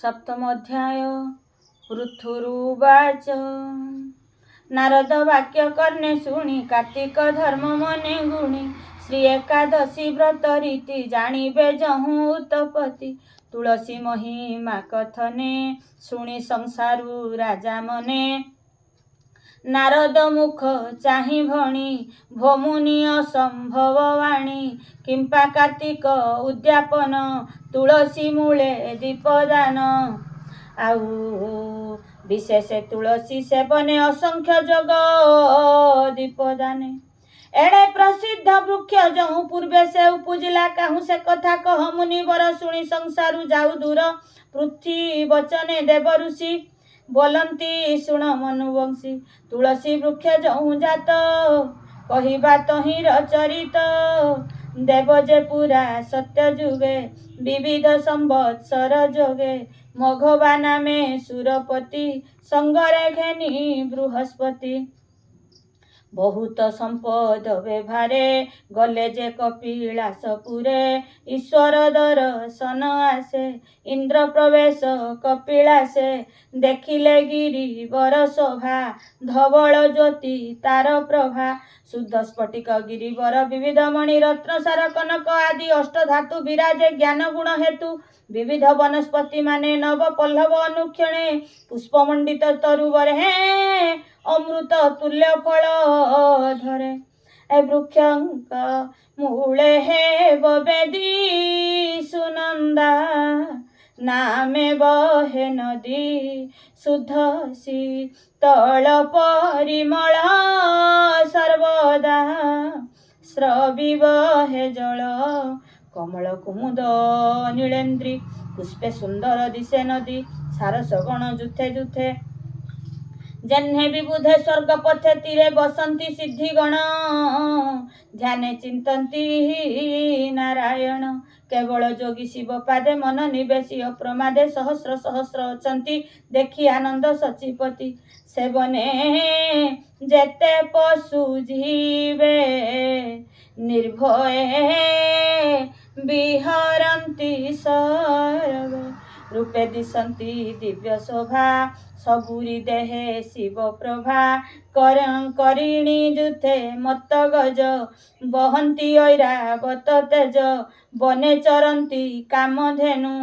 सप्तम अध्याय पृथुरुवाच नारद वाक्य करने शुणी कार्तिक धर्म मने गुणी श्री एकादशी व्रत रीति जानिबे जहूँ उत्पत्ति तुलसी महिमा कथने शुणी संसारु राजा मने नारद मुख चाहि भणी भोमुनि असंभव वाणी किंपा कार्तिक उद्यापन तुलसी मूले दीपदान आउ विशेष तुलसी सेवने असंख्य जग दीपदाने एड़े प्रसिद्ध वृक्ष जहूँ पूर्वे से उपजिला काहू से कथा कह मुनिवर शुणी संसारु जाऊ दूर पृथ्वी वचने देव ऋषि बोलंती शुण मनुवंशी तुलसी वृक्ष जहूँ जात कहिबा तहिर चरित देव जे पूरा सत्य जुगे विविध संवत्सर जोगे मघवा नामे सुरपति संगरे घेनी बृहस्पति बहुत संपद व्यवहारे गले जे कपिलासपुरे ईश्वर दर्शन आसे इंद्र प्रवेश कपिलासे देखिले गिरिवर शोभा धवल ज्योति तार प्रभा शुद्ध स्फटिक गिरिवर विविध मणि रत्न सार कनक आदि अष्टधातु विराजे ज्ञान गुण हेतु विविध वनस्पति माने नव पल्लव अनुक्षणे पुष्पमंडित तरुवर हे अमृत तुल्य फल धरे ए वृक्षंक मूले हे बेदी सुनंदा नामे बहे नदी शुद्ध शीतल परिमल सर्वदा स्रविव हे जल कमल कुमुद नीलेन्द्री पुष्पे सुंदर दिशे नदी सारस गण जुथे जुथे जन्हे विबुधे स्वर्ग पथे तीरे बसंती सिद्धि गण ध्याने चिंतन्ति नारायण केवल जोगी शिव पादे मन निवेशी अप्रमादे सहस्र सहस्र अचंती देखी आनंद सचिपति सेवने जेते पशु जीवे निर्भये विहरन्ति सर्वे रूपे दिशन्ति दिव्य शोभा सबुरी देहे शिव प्रभा करिणी जुथे मत गज बहंती ऐरावत तेज बने चरंती कामधेनु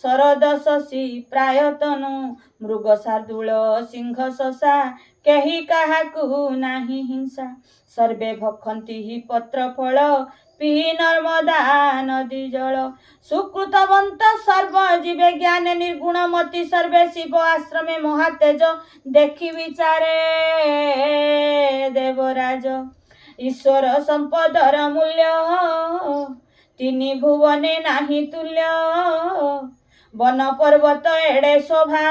शरद शशि प्रायतनु मृग शार्दूल सिंह शशा केही काहाकु नाही हिंसा सर्वे भक्षन्ति हि पत्र फल पी नर्मदा नदी जल सुकृतवंत सर्व जीवे ज्ञान निर्गुण मति सर्वे शिव आश्रमे महातेज देखि विचारे देवराज ईश्वर संपदर मूल्य तिनि भुवने नाही तुल्य वन पर्वत एड़े शोभा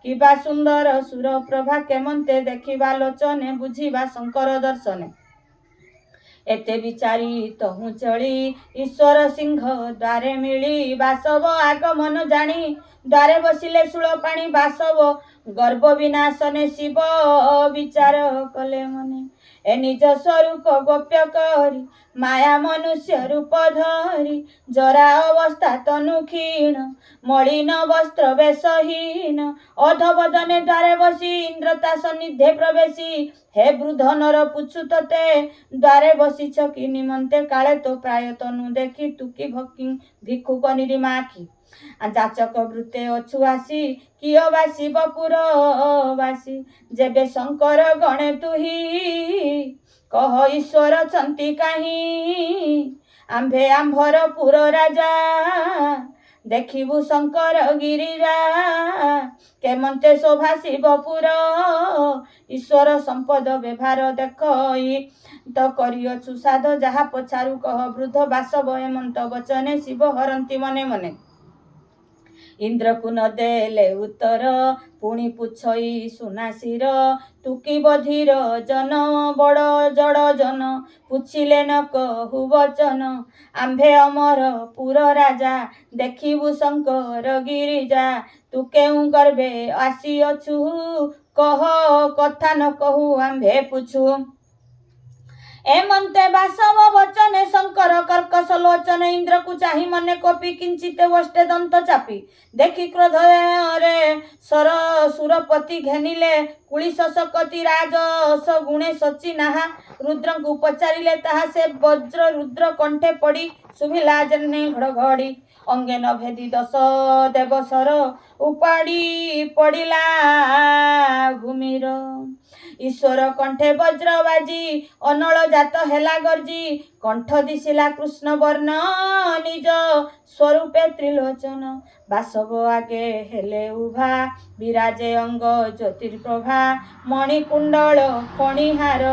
किबा सुंदर सुर प्रभा केमंते देखिबा लोचने बुझिबा शंकर दर्शने एते विचारी तहु चली ईश्वर सिंह द्वारे मिली बासव आगमन जानी द्वारे बसिले शूल पाणी बासव गर्भ विनाशने शिव विचार कले मने ए निज स्वरूप गोप्य करी माया मनुष्य रूप धरी जरा अवस्था तनु क्षीण मलिन वस्त्र वेशहीन अधवदने द्वारे बसी इंद्रता सन्निधे प्रवेशी हे वृद्ध नर पुछु तते द्वारे बसीछ कि निमंते काले तो प्राय तनु देखी तुकी भक्ति भिक्षुक निरिमा आखि जाचक वृत्ते अछु आसी किय बा शिवपुर वासी जेबे शंकर गणे तुही कह ईश्वर छंती काहीं आंभे आंभर पुर राजा देखिबु शंकर गिरिजा केमंते शोभा शिवपुर ईश्वर संपद व्यवहार देखई तो करियछु साध जहा पछारु कह वृद्ध बासव हेमंत वचने शिव हरंती मने मने इंद्र को न देले उत्तर पुणी पुछई सुनासीर तुकी बधीर जन बड़ जड़ जन पुछिले न कहु वचन आंभे अमर पुर राजा देखिबु शंकर गिरिजा तू केउ गर्भे आसी अछु कह कथा न कहु आंभे पुछु एमन्ते वासव वचने शंकर कर्कश लोचन इंद्र को चाही मने कपि किंचिते वष्टे दंत चापी देखी क्रोध रे सर सुरपति घेनिले कुलिश सकति राज गुणे सची नाहा रुद्र को पचारिले ताहा से वज्र रुद्र कंठे पड़ी सुभिला जन्ने घड़घड़ी अंगे न भेदी दश देवसर उपाड़ी पड़िला भूमिर ईश्वर कंठे वज्र बाजी अनल जात हेला गर्जी कंठ दिशिला कृष्ण वर्ण निज स्वरूपे त्रिलोचन बासव आगे हेले उभा विराजे अंग ज्योतिर्प्रभा मणिकुंडल फणिहार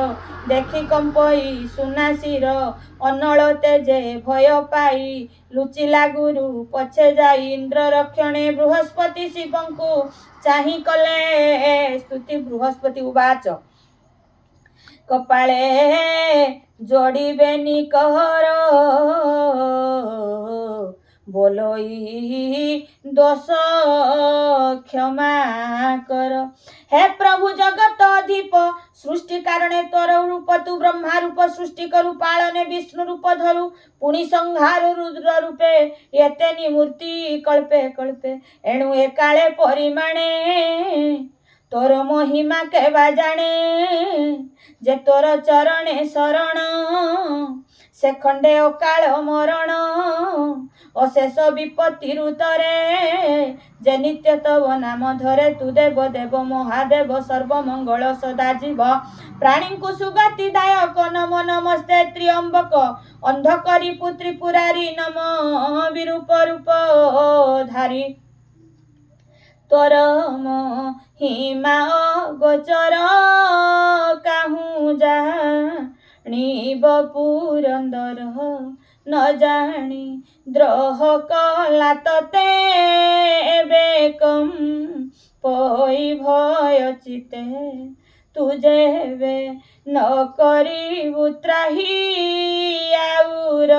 देखि कंपई सुनासीर अनल तेजे भय पाई लुचिला गुरु पछे जाई इंद्र रक्षणे बृहस्पति शिवंकु चाही कले स्तुति बृहस्पति उवाच कपाळे जोड़िबेनी कहर बोलोई दोष क्षमा कर हे प्रभु जगत अधिप सृष्टि कारणे तोर रूप तू ब्रह्मा रूप सृष्टि करू पालने विष्णु रूप धरु पुनि संहार रुद्र रूपे एते निमूर्ति कल्पे कल्पे एणु एकाले परिमाणे तोर महिमा केवा जाने जे तोर चरणे शरण से खंडे अकाल मरण अशेष विपत्ति ऋतरे जे नित्य तव नाम धरे तू देव देव महादेव सर्वमंगल सदा जीव प्राणी को सुगति दायक नम नमस्ते त्र्यंबक अंधकरी पुत्री पुरारी नम विरूप रूप धारी तोर महिमा गोचर काहू जानिब पुरंदर न जानी द्रोह कला तते बेकम पई भय चिते तुझे वे न करिबु त्राही आउर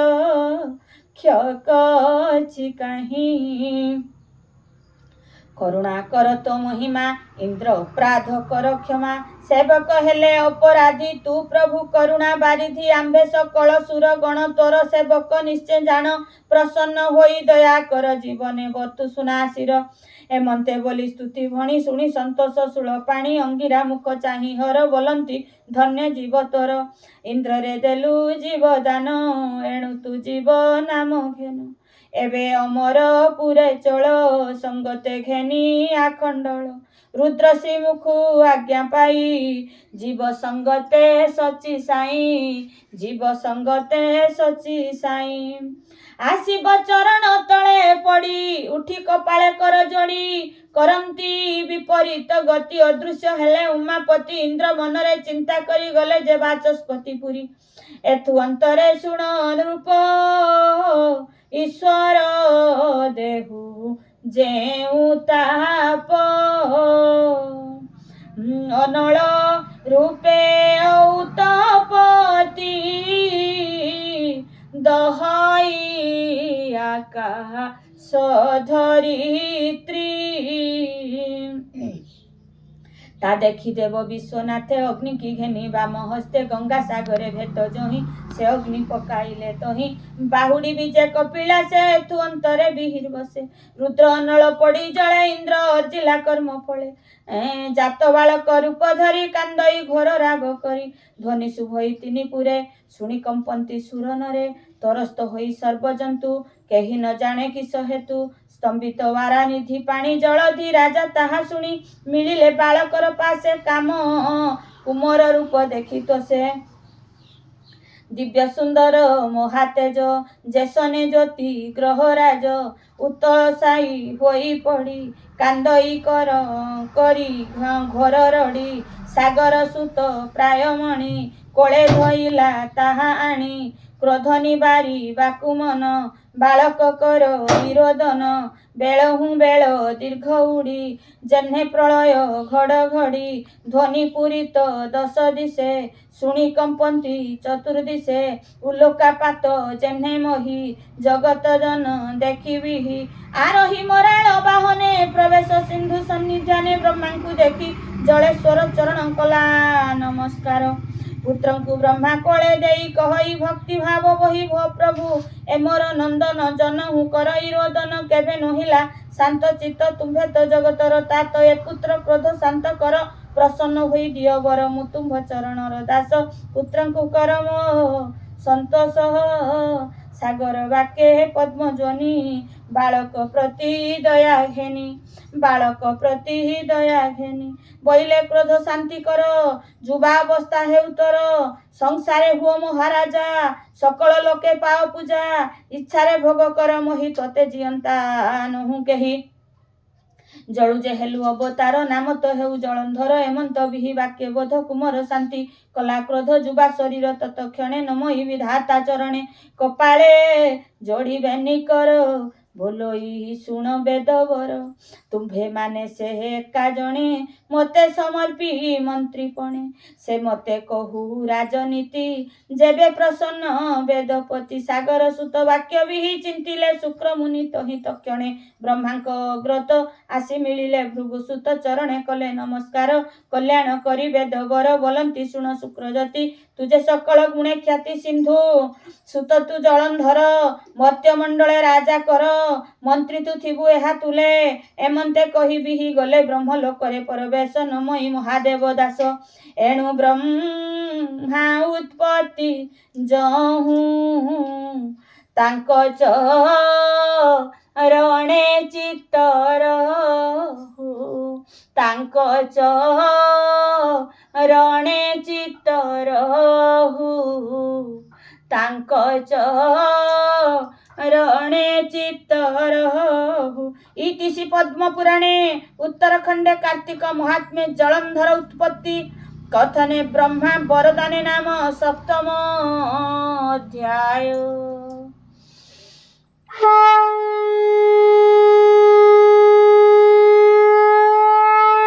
क्षकछि काहीं करुणा कर तो महिमा इंद्र अपराध कर क्षमा सेवक हेले अपराधी तू प्रभु करुणा बारिधि आंबे सकल सुर गण तोर सेवक निश्चय जान प्रसन्न होई दया कर जीवने बतु सुनासिर एमंते बोली स्तुति भणी शुणी संतोष सुल पाणी अंगिरा मुख चाही हर बोलंती धन्य जीव तोर इंद्र रे देलु जीव दान एणु तू जीव नाम घेन एबे अमर पुरे चल संगते घेनी आखंडल रुद्र श्री मुखु आज्ञा पाई जीव संगते सची साई जीव संगते सची साई आशिब चरण तले पड़ी उठी कपाळे कर जोड़ी करंती विपरीत गति अदृश्य हेले उमापति इंद्र मनरे चिंता करी गले जे बाचस्पति पुरी एथु अंतरे सुण रूप ईश्वर देहु जेउ ताप अनल रूपे औतपति दहाई आकाश धरित्री ता देखी देव विश्वनाथे अग्नि की घेनी बाम हस्ते गंगा सागरे भेट जही से अग्नि पकाइले तही बाहुड़ी विजय कपिला से तु अंतरे बिहिर बसे रुद्र अनल पड़ी जले इंद्र अर्जिला कर्म फले जात बालक रूप धरी कांदई घोर राग करी ध्वनि शुभई तिनि पुरे शुणी कंपंती सुरनरे तरस्त होई सर्वजंतु केही न जाने किस हेतु स्तंभित वारानिधि पानी जलधि राजा ताहा शुणी मिलिले बालकर पासे काम कुमर रूप देखी तो से दिव्य सुंदर महातेज जेसने ज्योति ग्रहराज उत्तल साई होई पड़ी कांदई कर करी घोर रड़ी सागर सुत प्रायमणि कोले धइला ताहा आणी क्रोध निबारी बाकुमन बालक कर विरोधन बेलहु बेल दीर्घ उड़ी जन्हे प्रलय घड़घड़ी ध्वनि पूरित दश दिशे शुणी कंपंती चतुर्दिशे उल्लोकापात जेन्हे मही जगत जन देखिबिहि आरोही मराळ बाहने प्रवेश सिंधु सन्निधाने ब्रह्मा को देखी जलेश्वर चरण कला नमस्कार ପୁତ୍ରଙ୍କୁ ବ୍ରହ୍ମା କୋଳେ ଦେଇ କହଇ ଭକ୍ତି ଭାବ ବହି ଭ ପ୍ରଭୁ ଏ ମୋର ନନ୍ଦନ ଜନହୁ କରଇ ରୋଦନ କେବେ ନହିଲା ଶାନ୍ତ ଚିତ୍ତ ତୁମ୍ଭେ ତ ଜଗତର ତାତ ଏ ପୁତ୍ର କ୍ରୋଧ ଶାନ୍ତ କର ପ୍ରସନ୍ନ ହୋଇ ଦିଅ ବର ମୁଁ ତୁମ୍ଭ ଚରଣର ଦାସ ପୁତ୍ରଙ୍କୁ କର ମୋ ସନ୍ତୋଷ ସାଗର ବାକେ ପଦ୍ମଜନୀ ବାଳକ ପ୍ରତି ଦୟା ଘେନି ବାଳକ ପ୍ରତି ଦୟା ଘେନି ବଇଲେ କ୍ରୋଧ ଶାନ୍ତି କର ଯୁବାବସ୍ଥା ହେଉ ତୋର ସଂସାରେ ହୁଅ ମହାରାଜା ସକଳ ଲୋକେ ପାଅ ପୂଜା ଇଚ୍ଛାରେ ଭୋଗ କର ମୋହି ତତେ ଜିଅନ୍ତା ନହୁଁ କେହି ଜଳୁ ଯେ ହେଲୁ ଅବତାର ନାମ ତ ହେଉ ଜଳନ୍ଧର ଏମନ୍ତ ବିହି ବାକ୍ୟ ବୋଧ କୁମର ଶାନ୍ତି କଲା କ୍ରୋଧ ଯୁବା ଶରୀର ତତ କ୍ଷଣେ ନମଇ ବିଧାତା ଚରଣେ କପାଳେ ଯୋଡ଼ିବେନି କର ଭୋଲୋଇ ଶୁଣ ବେଦବର ତୁମ୍ଭେ ମାନେ ସେ ଏକା ଜଣେ ମତେ ସମର୍ପି ମନ୍ତ୍ରୀପଣେ ସେ ମତେ କହୁ ରାଜନୀତି ଯେବେ ପ୍ରସନ୍ନ ବେଦପତି ସାଗର ସୁତ ବାକ୍ୟ ବିହି ଚିନ୍ତିଲେ ଶୁକ୍ର ମୁନି ତହିଁ ତକ୍ଷଣେ ବ୍ରହ୍ମାଙ୍କ ଅଗ୍ରତ ଆସି ମିଳିଲେ ଭୃଗୁ ସୁତ ଚରଣେ କଲେ ନମସ୍କାର କଲ୍ୟାଣ କରି ବେଦବର ବୋଲନ୍ତି ଶୁଣ ଶୁକ୍ରଜତି ତୁଜେ ସକଳ ଗୁଣେ ଖ୍ୟାତି ସିନ୍ଧୁ ସୁତ ତୁ ଜଳନ୍ଧର ମର୍ତ୍ତ୍ୟମଣ୍ଡଳେ ରାଜା କର ମନ୍ତ୍ରୀ ତୁ ଥିବୁ ଏହା ତୁଲେ ଏମନ୍ତେ କହିବିହି ଗଲେ ବ୍ରହ୍ମ ଲୋକରେ ପରବେଶ ନମଇ ମହାଦେବ ଦାସ ଏଣୁ ବ୍ରହ୍ମା ଉତ୍ପତ୍ତି ଯହୁଁ ତାଙ୍କ ଚରଣେ ଚିତ୍ତ ରହୁ ତାଙ୍କ ଚରଣେ ଚିତ୍ତ ରହୁ ତାଙ୍କ ଚରଣେ ଚିତ୍ତ ରହୁ ଇତିସି ପଦ୍ମପୁରାଣେ ଉତ୍ତରଖଣ୍ଡେ କାର୍ତ୍ତିକ ମହାତ୍ମ୍ये ଜଳନ୍ଧର ଉତ୍ପତ୍ତି कथने ब्रह्मा वरदाने नाम सप्तम अध्याय।